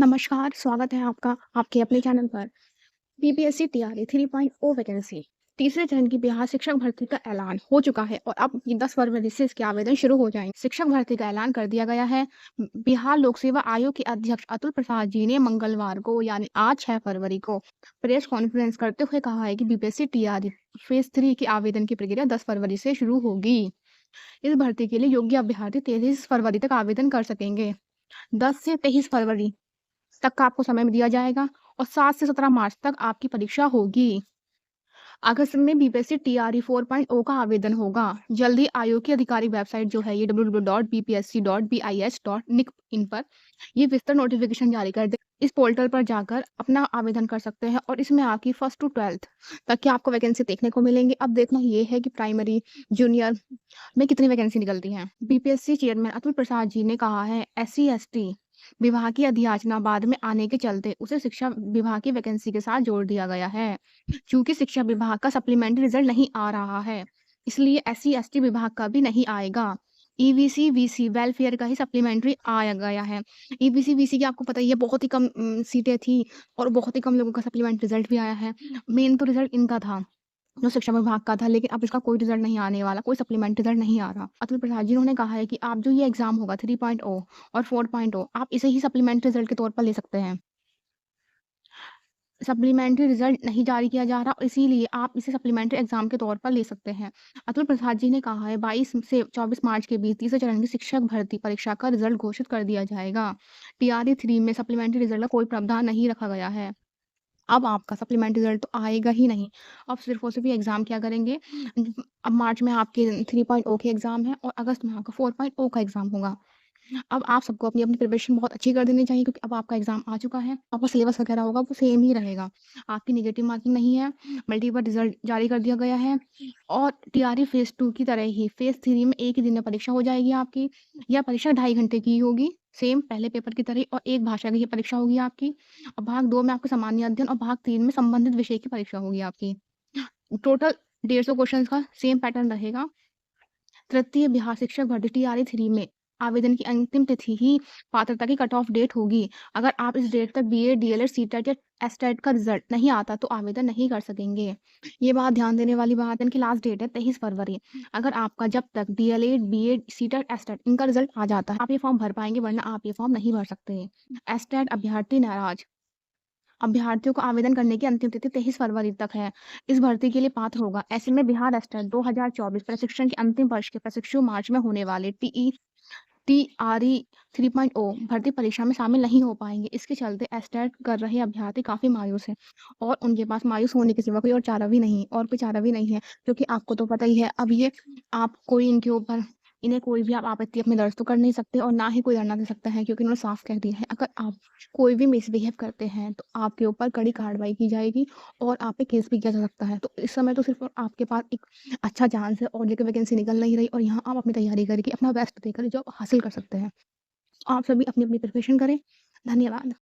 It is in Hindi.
नमस्कार, स्वागत है आपका आपके अपने चैनल पर। बीपीएससी टीआरई 3.0 वैकेंसी तीसरे चरण की बिहार शिक्षक भर्ती का ऐलान हो चुका है और अब 10 फरवरी से इसके आवेदन शुरू हो जाएंगे। शिक्षक भर्ती का ऐलान कर दिया गया है। बिहार लोक सेवा आयोग के अध्यक्ष अतुल प्रसाद जी ने मंगलवार को यानी आज 6 फरवरी को प्रेस कॉन्फ्रेंस करते हुए कहा है कि बीपीएससी टीआरई फेज 3 की आवेदन की प्रक्रिया 10 फरवरी से शुरू होगी। इस भर्ती के लिए योग्य अभ्यर्थी 23 फरवरी तक आवेदन कर सकेंगे। 10 से 23 फरवरी तक का आपको समय दिया जाएगा और 7 से 17 मार्च तक आपकी परीक्षा होगी। अगस्त में बीपीएससी टीआरई 4.0 का आवेदन होगा। जल्दी आयोग की आधिकारिक वेबसाइट जो है ये www.bpsc.bis.nic.in पर ये विस्तृत नोटिफिकेशन जारी कर दे। इस पोर्टल पर जाकर अपना आवेदन कर सकते हैं और इसमें आपकी 1st to 12th तक की आपको वैकेंसी देखने को मिलेंगे। अब देखना ये है कि प्राइमरी, जूनियर में कितनी वैकेंसी निकलती हैं। बीपीएससी चेयरमैन अतुल प्रसाद जी ने कहा है SC/ST विभाग की अधियाचना बाद में आने के चलते उसे शिक्षा विभाग की वैकेंसी के साथ जोड़ दिया गया है। चूंकि शिक्षा विभाग का सप्लीमेंट्री रिजल्ट नहीं आ रहा है, इसलिए SC/ST विभाग का भी नहीं आएगा। ईवीसी वीसी वेलफेयर का ही सप्लीमेंट्री आया गया है। ईवीसी वीसी की आपको पता ही है बहुत ही कम सीटें थी और बहुत ही कम लोगों का सप्लीमेंट्री रिजल्ट भी आया है। मेन तो रिजल्ट इनका था जो शिक्षा विभाग का था, लेकिन अब इसका कोई रिजल्ट नहीं आने वाला, कोई सप्लीमेंट्री रिजल्ट नहीं आ रहा। अतुल प्रसाद जी ने कहा है कि आप जो ये एग्जाम होगा 3.0 और 4.0 आप इसे ही सप्लीमेंट्री रिजल्ट के तौर पर ले सकते हैं। सप्लीमेंट्री रिजल्ट नहीं जारी किया जा रहा और इसीलिए आप इसे सप्लीमेंट्री एग्जाम के तौर पर ले सकते हैं। अतुल प्रसाद जी ने कहा है 22 से 24 मार्च के बीच तीसरे चरण की शिक्षक भर्ती परीक्षा का रिजल्ट घोषित कर दिया जाएगा। टीआरई 3 में सप्लीमेंट्री रिजल्ट का कोई प्रावधान नहीं रखा गया है। अब आपका सप्लीमेंट्री रिजल्ट तो आएगा ही नहीं। अब सिर्फ़ और सिर्फ़ ये एग्ज़ाम क्या करेंगे। अब मार्च में आपके 3.0 के एग्ज़ाम है और अगस्त में आपका 4.0 का एग्ज़ाम होगा। अब आप सबको अपनी-अपनी प्रिपरेशन बहुत अच्छी कर देनी चाहिए क्योंकि अब आपका एग्ज़ाम आ चुका है। आपका सिलेबस वगैरह होगा वो सेम ही रहेगा। आपकी नेगेटिव मार्किंग नहीं है, मल्टीपल रिज़ल्ट जारी कर दिया गया है और टीआरई फेज़ 2 की तरह ही फेज़ 3 में एक ही दिन में परीक्षा हो जाएगी आपकी। यह परीक्षा 2.5 घंटे की होगी, सेम पहले पेपर की तरह ही और एक भाषा की ही परीक्षा होगी आपकी और भाग 2 में आपका सामान्य अध्ययन और भाग 3 में संबंधित विषय की परीक्षा होगी आपकी। टोटल 150 क्वेश्चन्स का सेम पैटर्न रहेगा। तृतीय बिहार शिक्षक भर्ती टीआरई 3 में आवेदन की अंतिम तिथि ही पात्रता की कट ऑफ डेट होगी। अगर आप इस डेट तक बीएड, डीएलएड, सीटेट या एसटेट का रिजल्ट नहीं आता तो आवेदन नहीं कर सकेंगे। ये बात ध्यान देने वाली बात है, इनकी लास्ट डेट है 23 फरवरी। अगर आपका जब तक डीएलएड, बीएड, सीटेट, एसटेट इनका रिजल्ट आ जाता है आप ये फॉर्म भर पाएंगे, वरना आप ये फॉर्म नहीं भर सकते। एसटेट अभ्यर्थी नाराज। अभ्यर्थियों को आवेदन करने की अंतिम तिथि 23 फरवरी तक है। इस भर्ती के लिए पात्र होगा। ऐसे में बिहार एस्टेट 2024 प्रशिक्षण के अंतिम वर्ष के प्रशिक्षु मार्च में होने वाले टीआरई 3.0 भर्ती परीक्षा में शामिल नहीं हो पाएंगे। इसके चलते एस्टेट कर रहे अभ्यर्थी काफी मायूस हैं और उनके पास मायूस होने के सिवा कोई और चारा भी नहीं और कोई चारा भी नहीं है, क्योंकि आपको तो पता ही है अब ये आप कोई इनके ऊपर इन्हें कोई भी आप आपत्ति अपनी दर्ज तो कर नहीं सकते और ना ही कोई धरना दे सकता है, क्योंकि उन्होंने साफ कह दिया है अगर आप कोई भी मिसबिहेव करते हैं तो आपके ऊपर कड़ी कार्रवाई की जाएगी और आप पे केस भी किया जा सकता है। तो इस समय तो सिर्फ आपके पास एक अच्छा चांस है और लेकर वैकेंसी निकल नहीं रही और यहाँ आप अपनी तैयारी करके अपना बेस्ट देकर जॉब हासिल कर सकते हैं। आप सभी अपनी अपनी प्रिपरेशन करें। धन्यवाद।